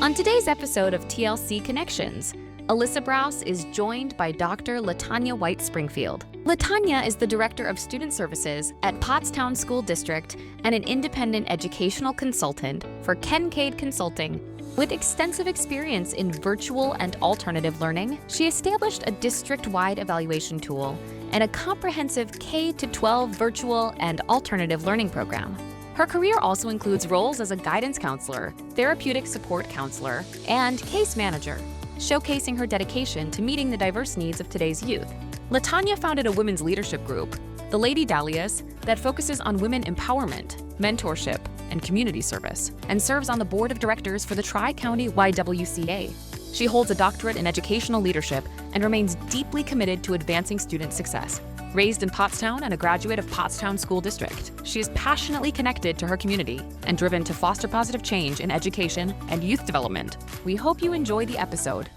On today's episode of TLC Connections, Alyssa Browse is joined by Dr. LaTanya White-Springfield. LaTanya is the Director of Student Services at Pottstown School District and an independent educational consultant for Kincaid Consulting. With extensive experience in virtual and alternative learning, she established a district-wide evaluation tool and a comprehensive K-12 virtual and alternative learning program. Her career also includes roles as a guidance counselor, therapeutic support counselor, and case manager, showcasing her dedication to meeting the diverse needs of today's youth. LaTanya founded a women's leadership group, the Lady Dahlias, that focuses on women empowerment, mentorship, and community service, and serves on the board of directors for the Tri-County YWCA. She holds a doctorate in educational leadership and remains deeply committed to advancing student success. Raised in Pottstown and a graduate of Pottstown School District, she is passionately connected to her community and driven to foster positive change in education and youth development. We hope you enjoy the episode.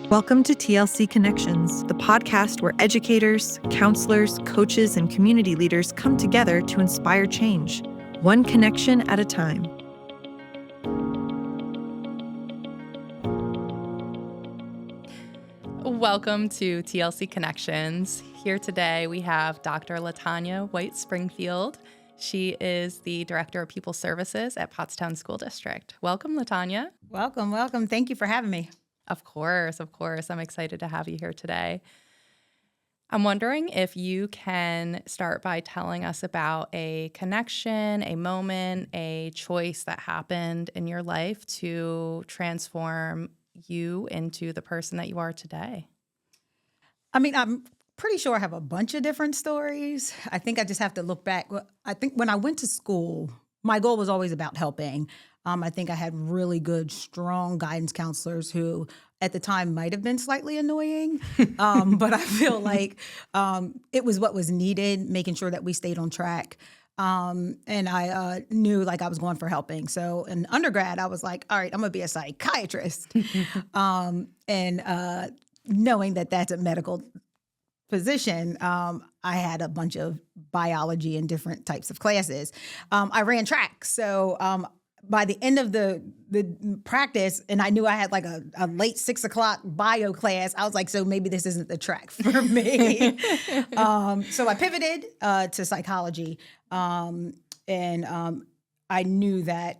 Welcome to TLC Connections, the podcast where educators, counselors, coaches, and community leaders come together to inspire change, one connection at a time. Welcome to TLC Connections. Here today we have Dr. LaTanya White-Springfield. She is the Director of People Services at Pottstown School District. Welcome, LaTanya. Welcome. Thank you for having me. Of course. I'm excited to have you here today. I'm wondering if you can start by telling us about a connection, a moment, a choice that happened in your life to transform you into the person that you are today. I'm pretty sure I have a bunch of different stories. I think I just have to look back. I think when I went to school, my goal was always about helping. I think I had really good, strong guidance counselors who at the time might have been slightly annoying, but I feel like it was what was needed, making sure that we stayed on track. And I knew like I was going for helping. So in undergrad, I was like, all right, I'm going to be a psychiatrist. And knowing that that's a medical position, I had a bunch of biology and different types of classes. I ran track. So by the end of the practice, and I knew I had like a late 6 o'clock bio class, I was like, so maybe this isn't the track for me. So I pivoted to psychology. And I knew that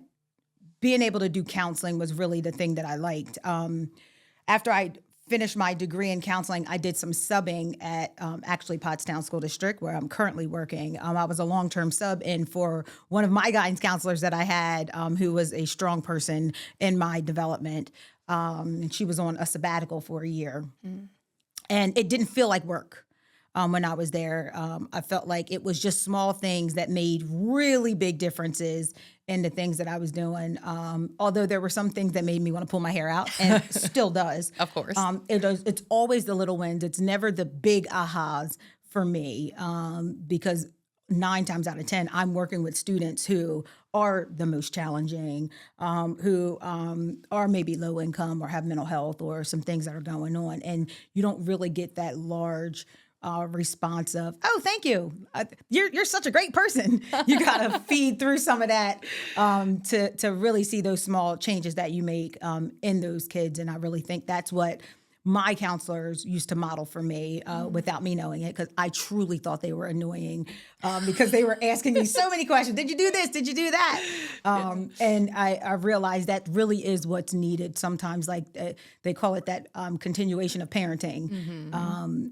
being able to do counseling was really the thing that I liked. After I finished my degree in counseling, I did some subbing at actually Pottstown School District, where I'm currently working. I was a long-term sub in for one of my guidance counselors that I had, who was a strong person in my development. And she was on a sabbatical for a year. And it didn't feel like work. When I was there, I felt like it was just small things that made really big differences in the things that I was doing. Although there were some things that made me want to pull my hair out, and still does. Of course. It's always the little wins. It's never the big ahas for me, because 9 times out of 10, I'm working with students who are the most challenging, who are maybe low income or have mental health or some things that are going on. And you don't really get that large response of, oh, thank you. You're such a great person. You got to feed through some of that to really see those small changes that you make in those kids. And I really think that's what my counselors used to model for me without me knowing it, because I truly thought they were annoying because they were asking me so many questions. Did you do this? Did you do that? And I realized that really is what's needed sometimes. Like they call it that continuation of parenting.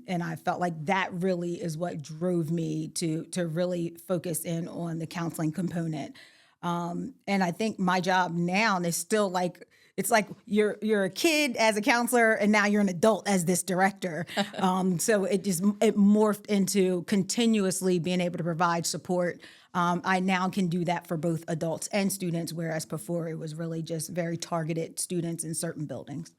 And I felt like that really is what drove me to really focus in on the counseling component. And I think my job now is still like, it's like you're a kid as a counselor, and now you're an adult as this director. So it morphed into continuously being able to provide support. I now can do that for both adults and students, whereas before it was really just very targeted students in certain buildings.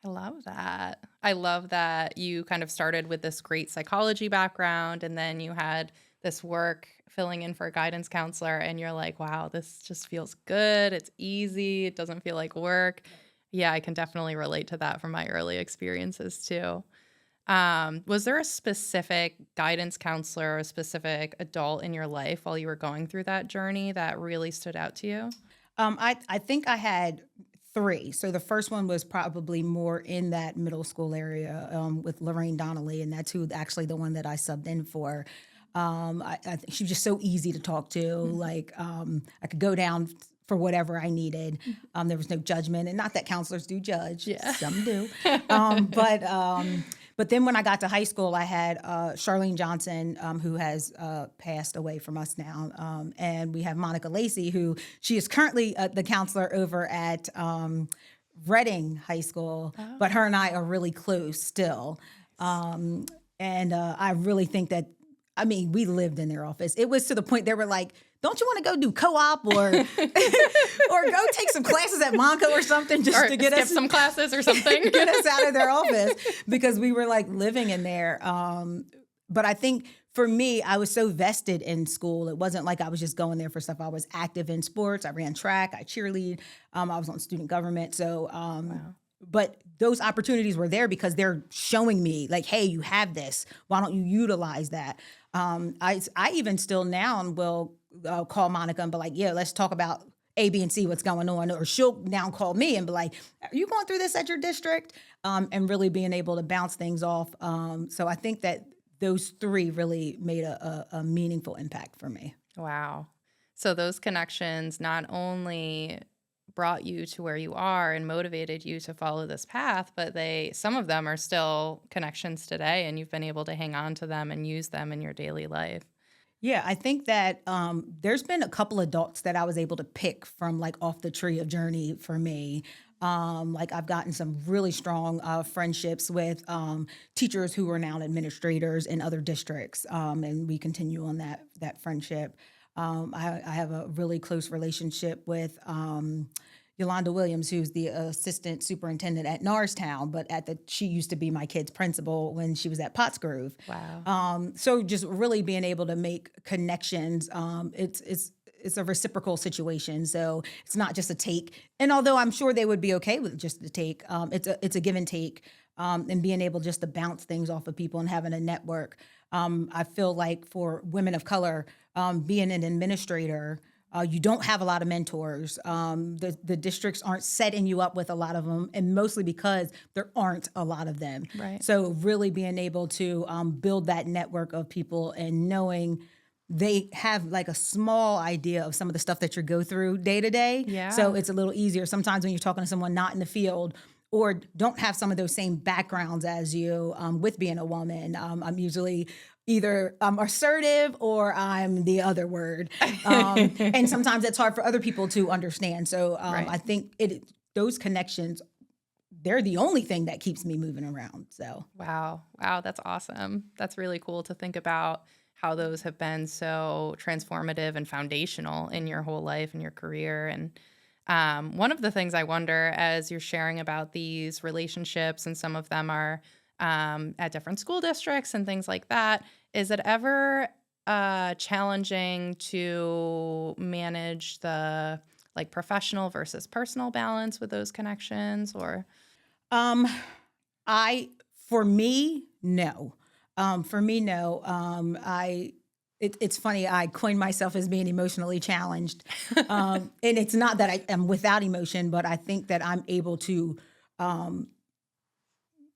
I love that. I love that you kind of started with this great psychology background, and then you had this work filling in for a guidance counselor, and you're like, wow, this just feels good. It's easy. It doesn't feel like work. Yeah, I can definitely relate to that from my early experiences too. Was there a specific guidance counselor or a specific adult in your life while you were going through that journey that really stood out to you? I think I had three. So the first one was probably more in that middle school area with Lorraine Donnelly, and that's who actually the one that I subbed in for. I think she was just so easy to talk to. Like I could go down for whatever I needed. There was no judgment, and not that counselors do judge. Yeah. Some do. But then when I got to high school, I had Charlene Johnson, who has passed away from us now. And we have Monica Lacey, who she is currently the counselor over at Reading High School. Oh. But her and I are really close still. And I really think that, I mean, we lived in their office. It was to the point they were like, don't you want to go do co-op or or go take some classes at Monco or something just Or to get skip us some classes or something. get us out of their office, because we were like living in there. But I think for me, I was so vested in school. It wasn't like I was just going there for stuff. I was active in sports. I ran track. I cheerlead. I was on student government. So, but those opportunities were there because they're showing me like, hey, you have this. Why don't you utilize that? I even still now will call Monica and be like, yeah, let's talk about A, B, and C, what's going on. Or she'll now call me and be like, are you going through this at your district? And really being able to bounce things off. So I think that those three really made a meaningful impact for me. Wow. So those connections not only brought you to where you are and motivated you to follow this path, but some of them are still connections today, and you've been able to hang on to them and use them in your daily life. Yeah, I think that there's been a couple adults that I was able to pick from like off the tree of journey for me. Like I've gotten some really strong friendships with teachers who are now administrators in other districts, and we continue on that friendship. I have a really close relationship with Yolanda Williams, who's the assistant superintendent at Norristown, but she used to be my kid's principal when she was at Pottsgrove. Wow. So just really being able to make connections, it's a reciprocal situation. So it's not just a take. And although I'm sure they would be okay with just the take, it's a give and take, and being able just to bounce things off of people and having a network. I feel like for women of color, being an administrator, you don't have a lot of mentors. The districts aren't setting you up with a lot of them, and mostly because there aren't a lot of them. Right. So really being able to build that network of people and knowing they have like a small idea of some of the stuff that you go through day to day. Yeah. So it's a little easier sometimes when you're talking to someone not in the field or don't have some of those same backgrounds as you with being a woman. I'm usually either I'm assertive or I'm the other word. And sometimes it's hard for other people to understand. So Right. I think those connections, they're the only thing that keeps me moving around. So Wow. That's awesome. That's really cool to think about how those have been so transformative and foundational in your whole life and your career. And one of the things I wonder as you're sharing about these relationships, and some of them are at different school districts and things like that, is it ever challenging to manage the like professional versus personal balance with those connections? Or for me, no. It's funny. I coined myself as being emotionally challenged, and it's not that I am without emotion, but I think that I'm able to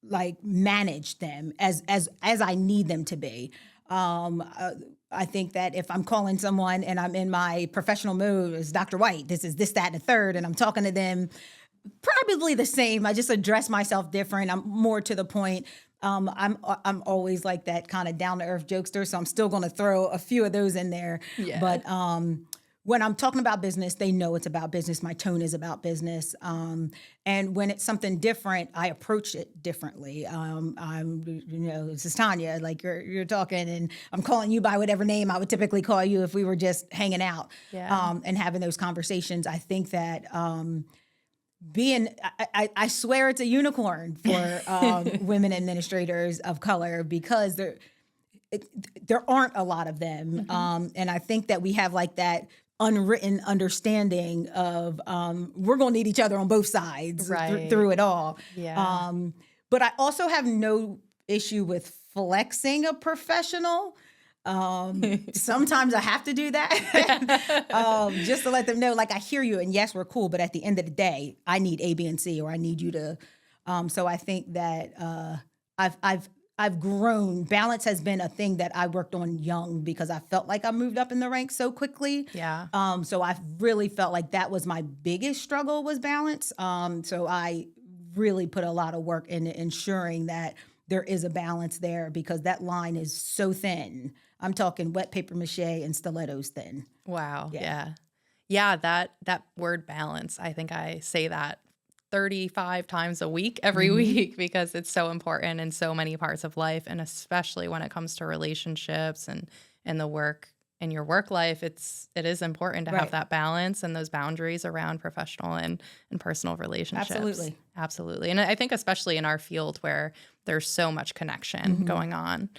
like manage them as I need them to be. I think that if I'm calling someone and I'm in my professional mode as Dr. White, this is this, that, and the third, and I'm talking to them probably the same. I just address myself different. I'm more to the point. I'm always like that kind of down to earth jokester, so I'm still going to throw a few of those in there. Yeah. But when I'm talking about business, they know it's about business. My tone is about business. And when it's something different, I approach it differently. This is Tanya, like you're talking, and I'm calling you by whatever name I would typically call you if we were just hanging out, and having those conversations. I think that I swear it's a unicorn for women administrators of color, because there aren't a lot of them. And I think that we have like that unwritten understanding of we're going to need each other on both sides through it all. Yeah. But I also have no issue with flexing a professional. Sometimes I have to do that just to let them know, like, I hear you, and yes, we're cool, but at the end of the day, I need A, B, and C, or I need you to. So I think that I've grown. Balance has been a thing that I worked on young because I felt like I moved up in the ranks so quickly. Yeah. So I really felt like that was my biggest struggle, was balance. So I really put a lot of work into ensuring that there is a balance there, because that line is so thin. I'm talking wet paper mache and stilettos thin. Wow. Yeah. Yeah. That word balance, I think I say that 35 times a week, every week, because it's so important in so many parts of life. And especially when it comes to relationships and the work in your work life, it is important to have that balance and those boundaries around professional and personal relationships. Absolutely. And I think especially in our field where there's so much connection going on.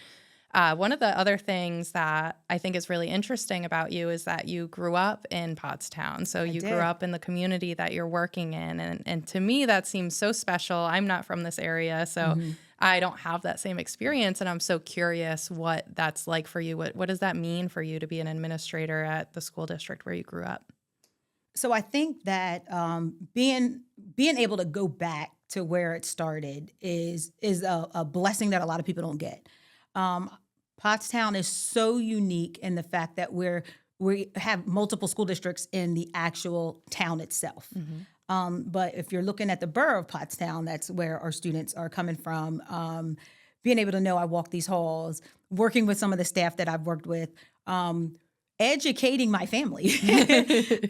One of the other things that I think is really interesting about you is that you grew up in Pottstown. So you grew up in the community that you're working in. And to me, that seems so special. I'm not from this area, so I don't have that same experience. And I'm so curious what that's like for you. What does that mean for you to be an administrator at the school district where you grew up? So I think that being able to go back to where it started is a blessing that a lot of people don't get. Pottstown is so unique in the fact that we have multiple school districts in the actual town itself. But if you're looking at the borough of Pottstown, that's where our students are coming from. Being able to know I walk these halls, working with some of the staff that I've worked with, educating my family,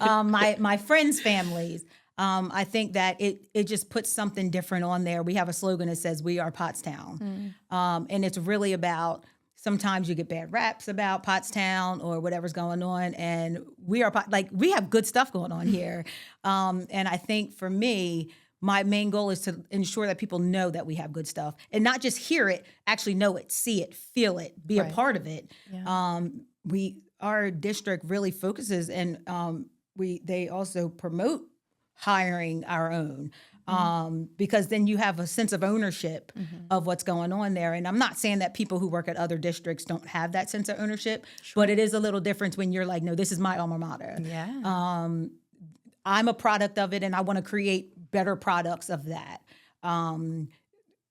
my friends' families. I think that it just puts something different on there. We have a slogan that says, "We are Pottstown." And it's really about, sometimes you get bad raps about Pottstown or whatever's going on. And we have good stuff going on here. And I think for me, my main goal is to ensure that people know that we have good stuff, and not just hear it, actually know it, see it, feel it, be a part of it. Yeah. Our district really focuses, and they also promote hiring our own, because then you have a sense of ownership of what's going on there. And I'm not saying that people who work at other districts don't have that sense of ownership, but it is a little different when you're like, no, this is my alma mater. Yeah. I'm a product of it, and I want to create better products of that.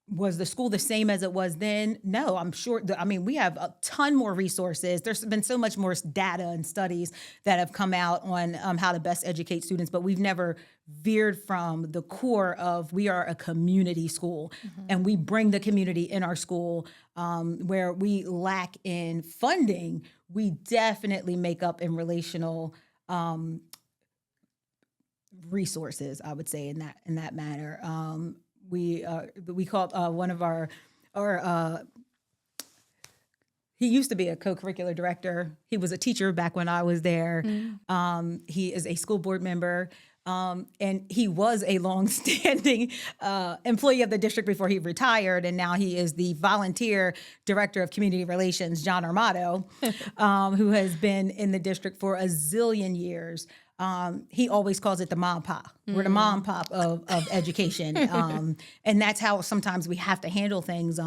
Was the school the same as it was then? No, I'm sure. We have a ton more resources. There's been so much more data and studies that have come out on how to best educate students, but we've never veered from the core of, we are a community school, and we bring the community in our school. Where we lack in funding, we definitely make up in relational resources, I would say, in that matter. We called one of our he used to be a co-curricular director. He was a teacher back when I was there. He is a school board member, and he was a long-standing employee of the district before he retired, and now he is the volunteer director of community relations, John Armato, who has been in the district for a zillion years. He always calls it the mom pop. We're the mom pop of education. And that's how sometimes we have to handle things.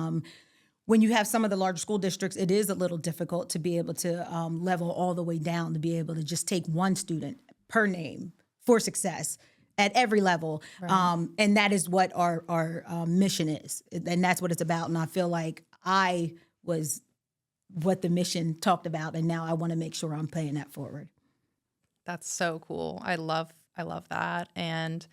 When you have some of the large school districts, it is a little difficult to be able to level all the way down, to be able to just take one student per name for success at every level. Right. And that is what our mission is. And that's what it's about. And I feel like I was what the mission talked about. And now I want to make sure I'm paying that forward. That's so cool. I love that. And,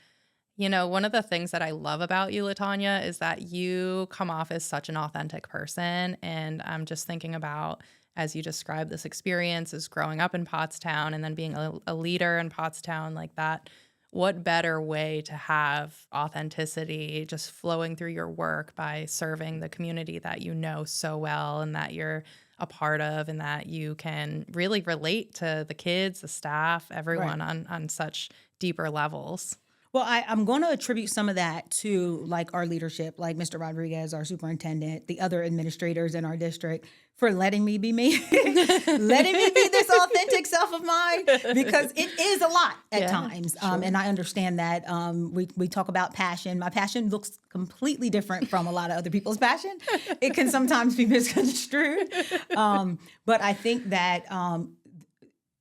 one of the things that I love about you, LaTanya, is that you come off as such an authentic person. And I'm just thinking about, as you describe this experience as growing up in Pottstown and then being a leader in Pottstown like that, what better way to have authenticity just flowing through your work by serving the community that you know so well and that you're a part of, and that you can really relate to the kids, the staff, everyone on such deeper levels. Well, I'm going to attribute some of that to like our leadership, like Mr. Rodriguez, our superintendent, the other administrators in our district, for letting me be me, letting me be this authentic self of mine, because it is a lot at times. Sure. And I understand that. We talk about passion. My passion looks completely different from a lot of other people's passion. It can sometimes be misconstrued. But I think that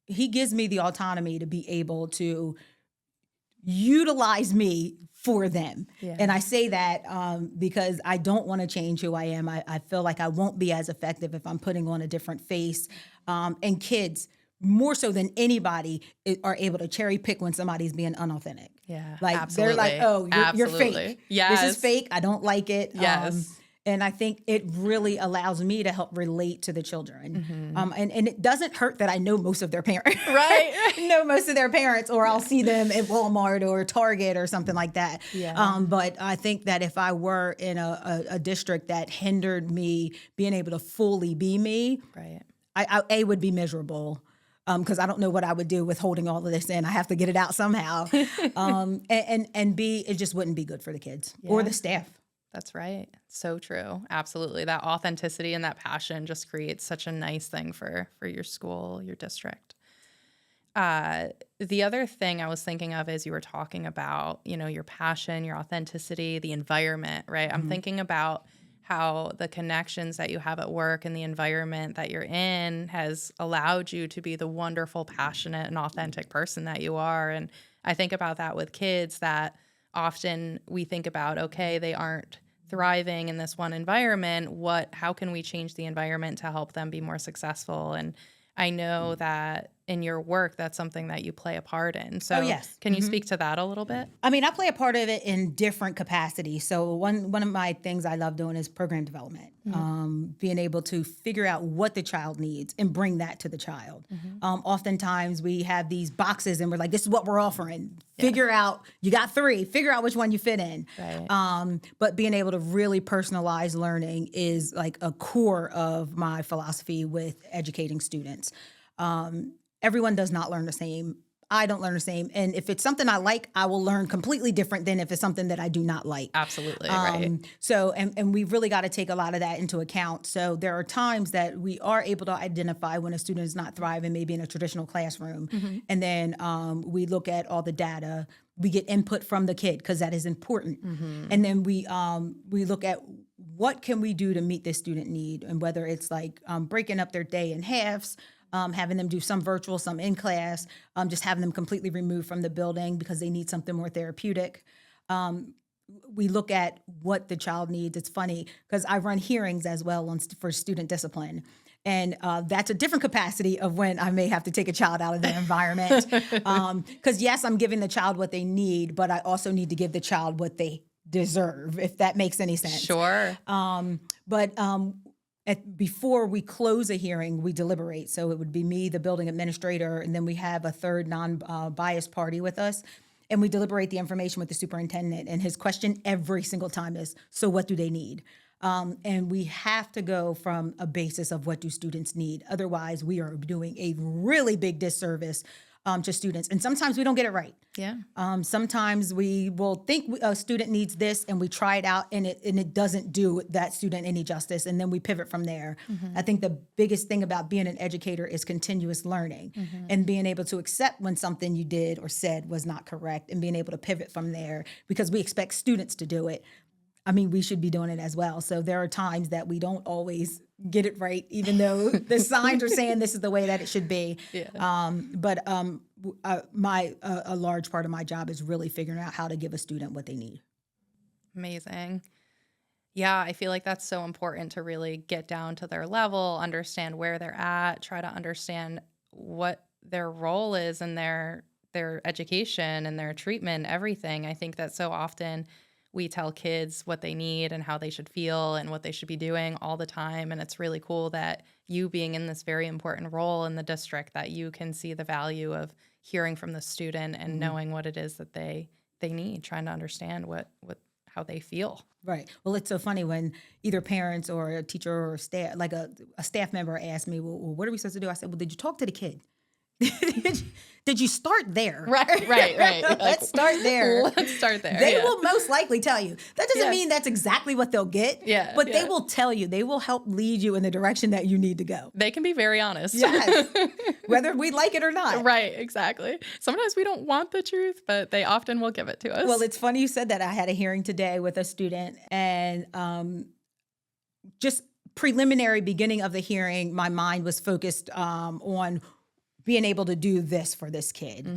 he gives me the autonomy to be able to utilize me for them. Yeah. And I say that because I don't want to change who I am. I feel like I won't be as effective if I'm putting on a different face. And kids, more so than anybody, are able to cherry pick when somebody's being unauthentic. Yeah, Like absolutely. they're like, oh, you're Absolutely. fake. Yes. This is fake. I don't like it. Yes. And I think it really allows me to help relate to the children. And it doesn't hurt that I know most of their parents. Right. Know most of their parents, or I'll see them at Walmart or Target or something like that. Yeah. But I think that if I were in a district that hindered me being able to fully be me, Right. I would be miserable. Because I don't know what I would do with holding all of this in. I have to get it out somehow. And B, it just wouldn't be good for the kids or the staff. That's right. So true. Absolutely. That authenticity and that passion just creates such a nice thing for your school, your district. The other thing I was thinking of as you were talking about, your passion, your authenticity, the environment, right? I'm thinking about how the connections that you have at work and the environment that you're in has allowed you to be the wonderful, passionate, and authentic person that you are. And I think about that with kids, that often we think about, okay, they aren't thriving in this one environment. How can we change the environment to help them be more successful? And I know that in your work, that's something that you play a part in. So yes. Can you speak to that a little bit? I mean, I play a part of it in different capacities. So one of my things I love doing is program development, being able to figure out what the child needs and bring that to the child. Oftentimes we have these boxes and we're like, this is what we're offering. Figure out, you got 3, figure out which one you fit in. Right. But being able to really personalize learning is like a core of my philosophy with educating students. Everyone does not learn the same. I don't learn the same. And if it's something I like, I will learn completely different than if it's something that I do not like. Absolutely. Right. So, and we've really got to take a lot of that into account. So there are times that we are able to identify when a student is not thriving, maybe in a traditional classroom. And then we look at all the data. We get input from the kid because that is important. And then we look at what can we do to meet this student need, and whether it's like breaking up their day in halves, having them do some virtual, some in class, just having them completely removed from the building because they need something more therapeutic. We look at what the child needs. It's funny because I run hearings as well for student discipline. And that's a different capacity of when I may have to take a child out of their environment. Because yes, I'm giving the child what they need, but I also need to give the child what they deserve, if that makes any sense. Sure. Before we close a hearing, we deliberate. So it would be me, the building administrator, and then we have a third non-biased party with us. And we deliberate the information with the superintendent. And his question every single time is, so what do they need? And we have to go from a basis of what do students need. Otherwise, we are doing a really big disservice to students. And sometimes we don't get it right. Yeah. Sometimes we will think a student needs this and we try it out and it doesn't do that student any justice. And then we pivot from there. I think the biggest thing about being an educator is continuous learning and being able to accept when something you did or said was not correct and being able to pivot from there, because we expect students to do it. I mean, we should be doing it as well. So there are times that we don't always get it right, even though the signs are saying this is the way that it should be. Yeah. A large part of my job is really figuring out how to give a student what they need. Amazing. Yeah, I feel like that's so important to really get down to their level, understand where they're at, try to understand what their role is in their education and their treatment, everything. I think that so often we tell kids what they need and how they should feel and what they should be doing all the time. And it's really cool that you being in this very important role in the district, that you can see the value of hearing from the student and knowing what it is that they need, trying to understand how they feel. Right. Well, it's so funny when either parents or a teacher or staff, like a staff member asked me, well, what are we supposed to do? I said, well, did you talk to the kid? Did you start there? Right. Let's start there. Let's start there. They will most likely tell you. That doesn't mean that's exactly what they'll get. But they will tell you. They will help lead you in the direction that you need to go. They can be very honest. Yes. Whether we like it or not. Right, exactly. Sometimes we don't want the truth, but they often will give it to us. Well, it's funny you said that. I had a hearing today with a student, and just preliminary beginning of the hearing, my mind was focused on being able to do this for this kid,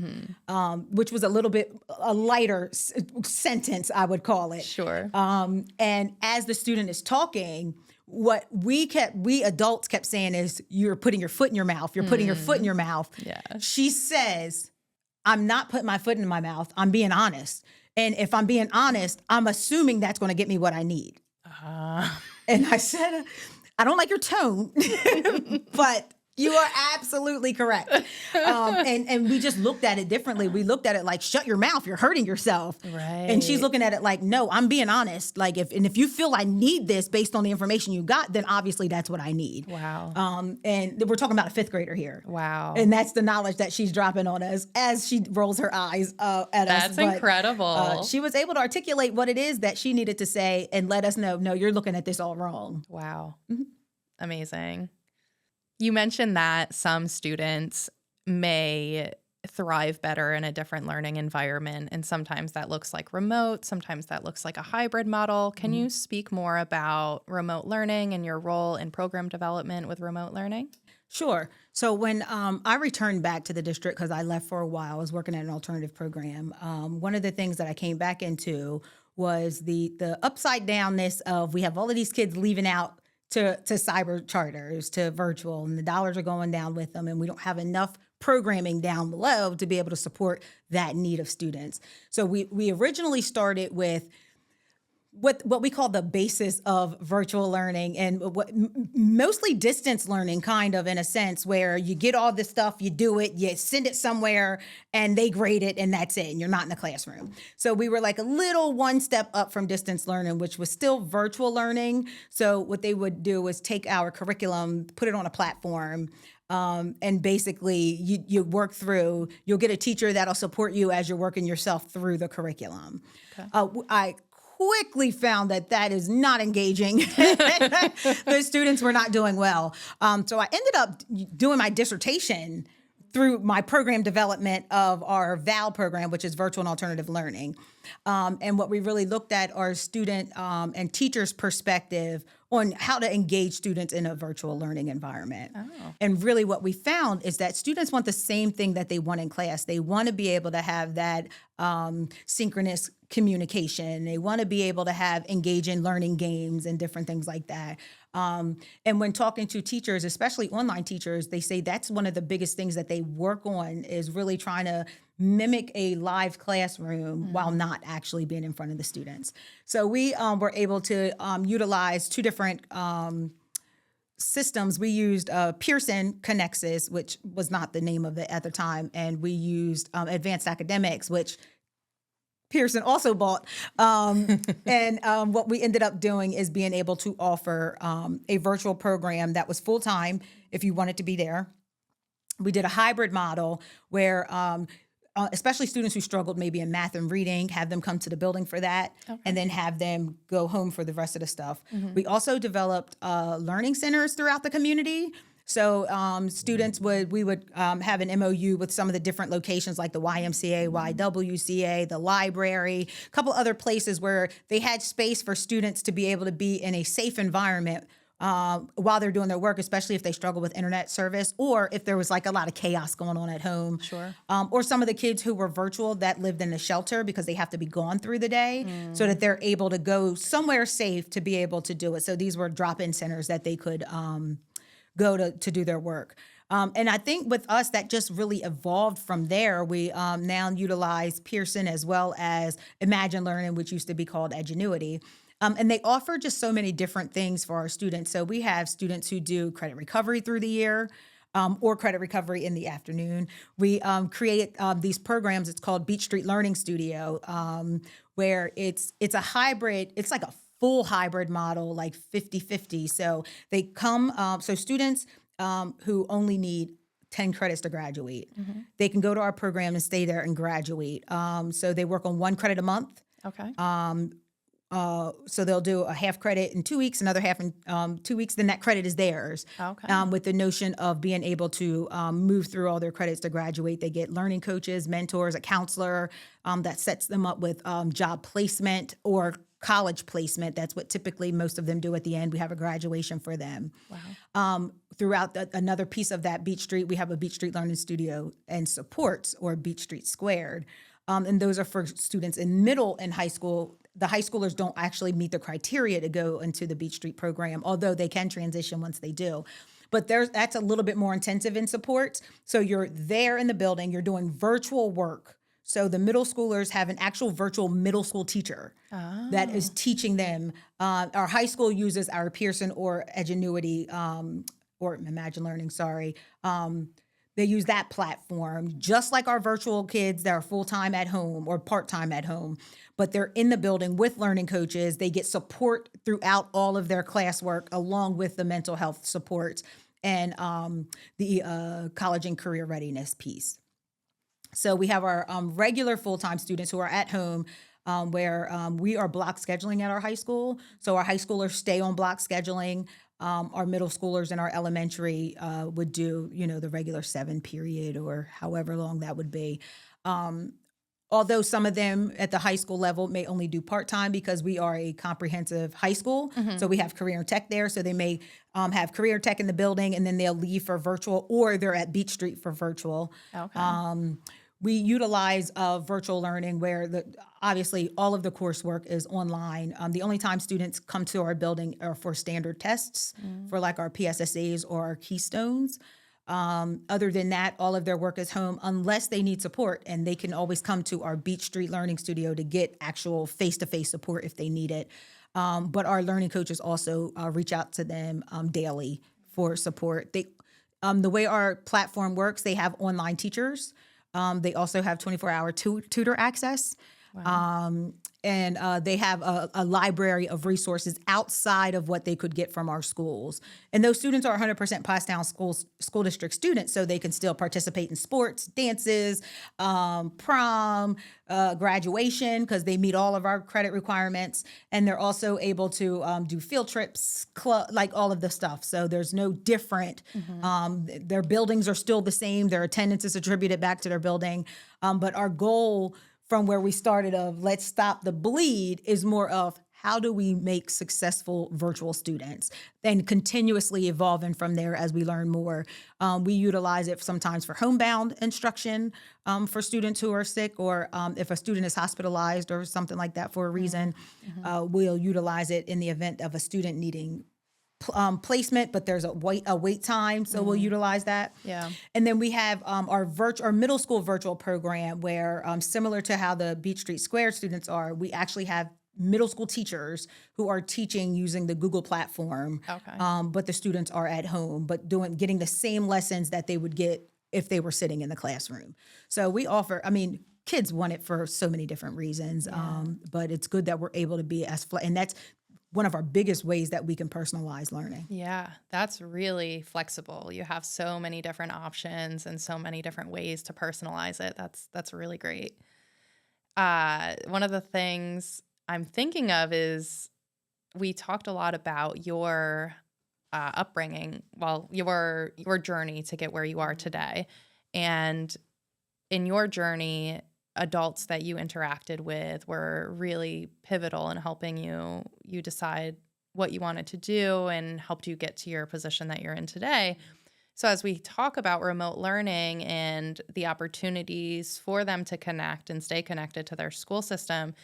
which was a little bit a lighter sentence, I would call it. Sure. And as the student is talking, what we adults kept saying is, you're putting your foot in your mouth. You're putting your foot in your mouth. Yeah. She says, I'm not putting my foot in my mouth. I'm being honest. And if I'm being honest, I'm assuming that's going to get me what I need. And I said, I don't like your tone, but you are absolutely correct. And we just looked at it differently. We looked at it like, shut your mouth, you're hurting yourself. Right. And she's looking at it like, no, I'm being honest. Like, if you feel I need this based on the information you got, then obviously that's what I need. Wow. And we're talking about a 5th grader here. Wow. And that's the knowledge that she's dropping on us as she rolls her eyes at us. That's incredible. She was able to articulate what it is that she needed to say and let us know, no, you're looking at this all wrong. Wow. Amazing. You mentioned that some students may thrive better in a different learning environment, and sometimes that looks like remote, sometimes that looks like a hybrid model. Can you speak more about remote learning and your role in program development with remote learning? Sure. So when I returned back to the district, because I left for a while, I was working at an alternative program. One of the things that I came back into was the upside downness of, we have all of these kids leaving out to cyber charters, to virtual, and the dollars are going down with them, and we don't have enough programming down below to be able to support that need of students. So we originally started with what we call the basis of virtual learning, and mostly distance learning, kind of, in a sense, where you get all this stuff, you do it, you send it somewhere, and they grade it, and that's it, and you're not in the classroom. So we were like a little one step up from distance learning, which was still virtual learning. So what they would do was take our curriculum, put it on a platform, and basically you work through, you'll get a teacher that'll support you as you're working yourself through the curriculum. Okay. I quickly found that is not engaging. The students were not doing well. So I ended up doing my dissertation through my program development of our VAL program, which is virtual and alternative learning. And what we really looked at are student and teachers' perspective on how to engage students in a virtual learning environment. Oh. And really what we found is that students want the same thing that they want in class. They want to be able to have that synchronous communication. They want to be able to have engaging learning games and different things like that. And when talking to teachers, especially online teachers, they say that's one of the biggest things that they work on, is really trying to mimic a live classroom while not actually being in front of the students. So we were able to utilize 2 different systems. We used Pearson Connexus, which was not the name of it at the time, and we used Advanced Academics, which Pearson also bought. And what we ended up doing is being able to offer a virtual program that was full-time if you wanted to be there. We did a hybrid model where especially students who struggled maybe in math and reading, have them come to the building for that, and then have them go home for the rest of the stuff. We also developed learning centers throughout the community. So students we would have an MOU with some of the different locations like the YMCA, YWCA, the library, a couple other places where they had space for students to be able to be in a safe environment while they're doing their work, especially if they struggle with internet service, or if there was like a lot of chaos going on at home. Sure. Or some of the kids who were virtual that lived in the shelter because they have to be gone through the day, so that they're able to go somewhere safe to be able to do it. So these were drop-in centers that they could go to do their work. And I think with us, that just really evolved from there. We now utilize Pearson as well as Imagine Learning, which used to be called Edgenuity. And they offer just so many different things for our students. So we have students who do credit recovery through the year, or credit recovery in the afternoon. We create these programs. It's called Beech Street Learning Studio, where it's a hybrid. It's like a full hybrid model, like 50-50. So they come, so students who only need 10 credits to graduate. They can go to our program and stay there and graduate. So they work on 1 credit a month. Okay. So they'll do a half credit in 2 weeks, another half in 2 weeks. Then that credit is theirs. Okay. With the notion of being able to move through all their credits to graduate. They get learning coaches, mentors, a counselor that sets them up with job placement or college placement. That's what typically most of them do at the end. We have a graduation for them. Wow. Throughout another piece of that Beech Street, we have a Beech Street Learning Studio and supports, or Beech Street Squared. And those are for students in middle and high school. The high schoolers don't actually meet the criteria to go into the Beech Street program, although they can transition once they do. But that's a little bit more intensive in support. So you're there in the building, you're doing virtual work. So the middle schoolers have an actual virtual middle school teacher that is teaching them. Our high school uses our Pearson or Edgenuity, or Imagine Learning, sorry. They use that platform, just like our virtual kids that are full-time at home or part-time at home, but they're in the building with learning coaches. They get support throughout all of their classwork, along with the mental health support and the college and career readiness piece. So we have our regular full-time students who are at home, where we are block scheduling at our high school. So our high schoolers stay on block scheduling. Our middle schoolers and our elementary would do, the regular 7 period or however long that would be. Although some of them at the high school level may only do part-time because we are a comprehensive high school. So we have career and tech there. So they may have career tech in the building and then they'll leave for virtual, or they're at Beech Street for virtual. Okay. We utilize virtual learning where obviously all of the coursework is online. The only time students come to our building are for standard tests, for like our PSSAs or our Keystones. Other than that, all of their work is home unless they need support, and they can always come to our Beech Street Learning Studio to get actual face-to-face support if they need it. But our learning coaches also reach out to them daily for support. The way our platform works, they have online teachers. They also have 24-hour tutor access. Wow. And they have a library of resources outside of what they could get from our schools. And those students are 100% Pottstown School District students, so they can still participate in sports, dances, prom, graduation, because they meet all of our credit requirements. And they're also able to do field trips, like all of the stuff. So there's no different. Their buildings are still the same. Their attendance is attributed back to their building. But our goal from where we started of let's stop the bleed is more of how do we make successful virtual students, and continuously evolving from there as we learn more. We utilize it sometimes for homebound instruction for students who are sick, or if a student is hospitalized or something like that for a reason, we'll utilize it in the event of a student needing placement, but there's a wait time, so we'll utilize that. Yeah. And then we have our middle school virtual program where, similar to how the Beech Street Square students are, we actually have middle school teachers who are teaching using the Google platform. Okay. But the students are at home, but getting the same lessons that they would get if they were sitting in the classroom. So we offer, kids want it for so many different reasons, but it's good that we're able to be and that's one of our biggest ways that we can personalize learning. Yeah, that's really flexible. You have so many different options and so many different ways to personalize it. That's really great. One of the things I'm thinking of is we talked a lot about your upbringing, your journey to get where you are today. And in your journey, adults that you interacted with were really pivotal in helping you decide what you wanted to do and helped you get to your position that you're in today. So as we talk about remote learning and the opportunities for them to connect and stay connected to their school system,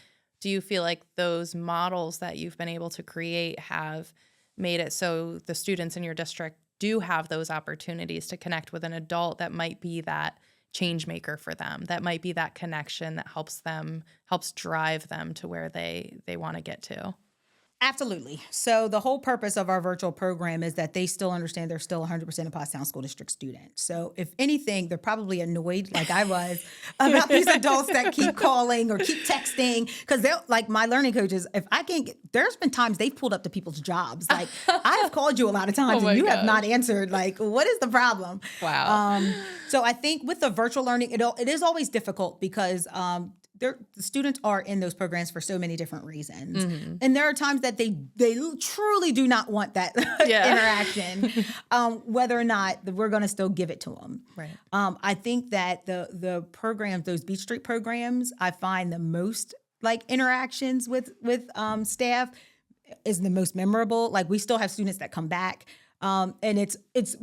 do you feel like those models that you've been able to create have made it so the students in your district do have those opportunities to connect with an adult that might be that change maker for them, that might be that connection that helps drive them to where they want to get to? Absolutely. So the whole purpose of our virtual program is that they still understand they're still 100% a Pottstown School District student. So if anything, they're probably annoyed, like I was, about these adults that keep calling or keep texting. Because they're like my learning coaches, if I can't get, there's been times they've pulled up to people's jobs. Like I have called you a lot of times and you have not answered. Like, what is the problem? Wow. So I think with the virtual learning, it is always difficult because the students are in those programs for so many different reasons. Mm-hmm. And there are times that they truly do not want that interaction, whether or not we're going to still give it to them. Right. I think that the programs, those Beech Street programs, I find the most like interactions with staff is the most memorable. Like we still have students that come back, and it's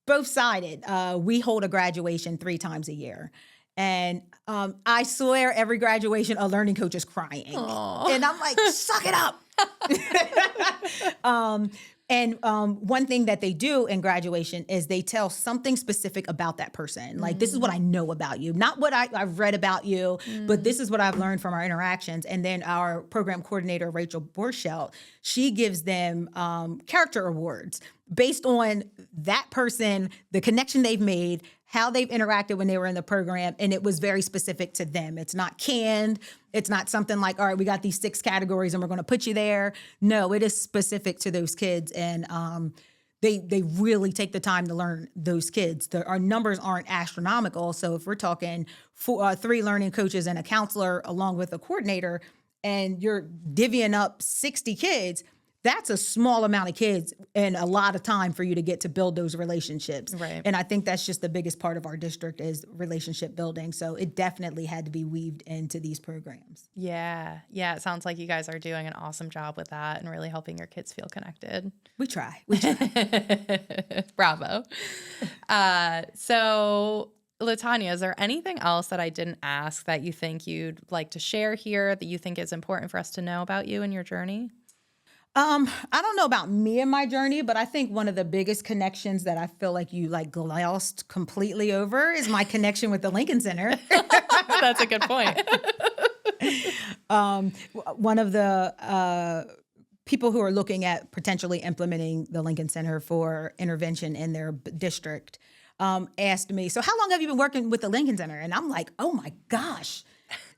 both sided. We hold a graduation 3 times a year. And I swear every graduation, a learning coach is crying. Aww. And I'm like, suck it up. One thing that they do in graduation is they tell something specific about that person. Like, this is what I know about you. Not what I've read about you, but this is what I've learned from our interactions. And then our program coordinator, Rachel Borschelt, she gives them character awards based on that person, the connection they've made, how they've interacted when they were in the program, and it was very specific to them. It's not canned. It's not something like, all right, we got these 6 categories and we're going to put you there. No, it is specific to those kids, and they really take the time to learn those kids. Our numbers aren't astronomical, so if we're talking 3 learning coaches and a counselor along with a coordinator, and you're divvying up 60 kids, that's a small amount of kids and a lot of time for you to get to build those relationships. Right. And I think that's just the biggest part of our district is relationship building. So it definitely had to be weaved into these programs. Yeah. Yeah. It sounds like you guys are doing an awesome job with that and really helping your kids feel connected. We try. Bravo. So LaTanya, is there anything else that I didn't ask that you think you'd like to share here that you think is important for us to know about you and your journey? I don't know about me and my journey, but I think one of the biggest connections that I feel like you like glossed completely over is my connection with the Lincoln Center. That's a good point. One of the people who are looking at potentially implementing the Lincoln Center for intervention in their district asked me, so how long have you been working with the Lincoln Center? And I'm like, oh my gosh.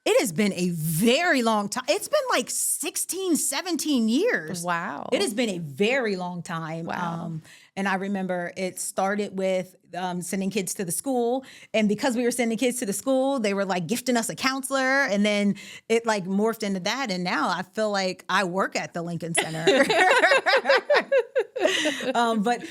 It has been a very long time. It's been like 16, 17 years. Wow. It has been a very long time. Wow. And I remember it started with sending kids to the school. And because we were sending kids to the school, they were like gifting us a counselor. And then it like morphed into that. And now I feel like I work at the Lincoln Center. But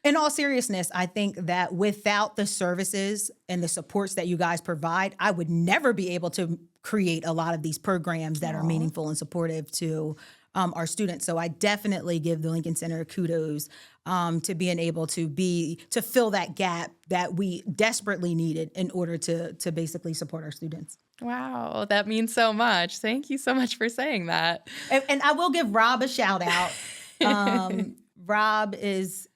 in all seriousness, I think that without the services and the supports that you guys provide, I would never be able to create a lot of these programs that are meaningful and supportive to our students. So I definitely give the Lincoln Center kudos to being able to fill that gap that we desperately needed in order to basically support our students. Wow, that means so much. Thank you so much for saying that. And I will give Rob a shout out. Rob is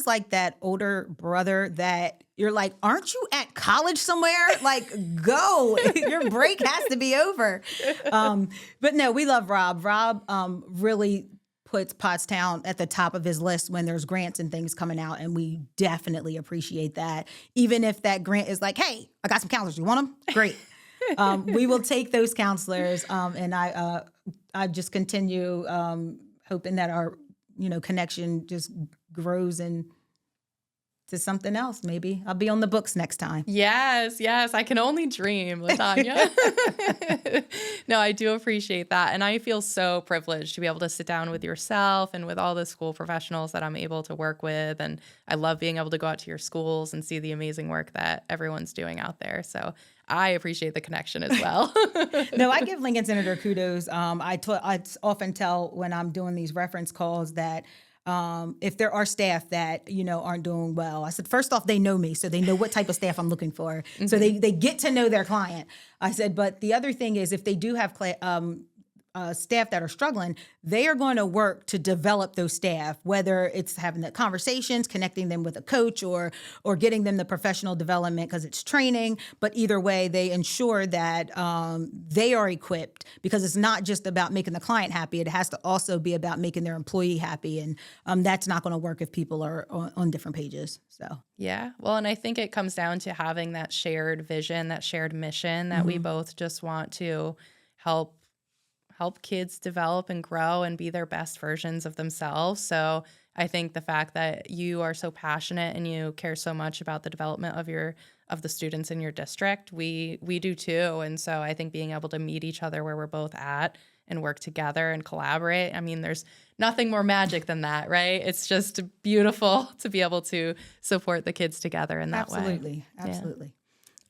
like that older brother that you're like, aren't you at college somewhere? Like, go. Your break has to be over. But no, we love Rob. Rob really puts Pottstown at the top of his list when there's grants and things coming out, and we definitely appreciate that. Even if that grant is like, hey, I got some counselors. You want them? Great. We will take those counselors, and I just continue hoping that our connection just grows and to something else. Maybe I'll be on the books next time. Yes. I can only dream, LaTanya. No, I do appreciate that. And I feel so privileged to be able to sit down with yourself and with all the school professionals that I'm able to work with. And I love being able to go out to your schools and see the amazing work that everyone's doing out there. So I appreciate the connection as well. No, I give Lincoln Senator kudos. I often tell when I'm doing these reference calls that if there are staff that, aren't doing well, I said, first off, they know me, so they know what type of staff I'm looking for. Mm-hmm. So they get to know their client. I said, but the other thing is if they do have staff that are struggling, they are going to work to develop those staff, whether it's having the conversations, connecting them with a coach, or getting them the professional development because it's training. But either way, they ensure that they are equipped, because it's not just about making the client happy. It has to also be about making their employee happy. And that's not going to work if people are on different pages. So. Yeah. Well, and I think it comes down to having that shared vision, that shared mission that we both just want to help kids develop and grow and be their best versions of themselves. So I think the fact that you are so passionate and you care so much about the development of the students in your district, we do too. And so I think being able to meet each other where we're both at and work together and collaborate, I mean, there's nothing more magic than that, right? It's just beautiful to be able to support the kids together in that way. Absolutely. Yeah.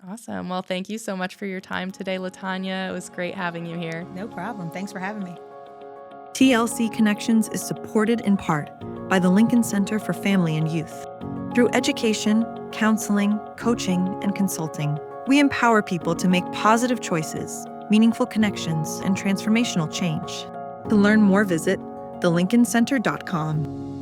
Awesome. Well, thank you so much for your time today, LaTanya. It was great having you here. No problem. Thanks for having me. TLC Connections is supported in part by the Lincoln Center for Family and Youth. Through education, counseling, coaching, and consulting, we empower people to make positive choices, meaningful connections, and transformational change. To learn more, visit thelincolncenter.com.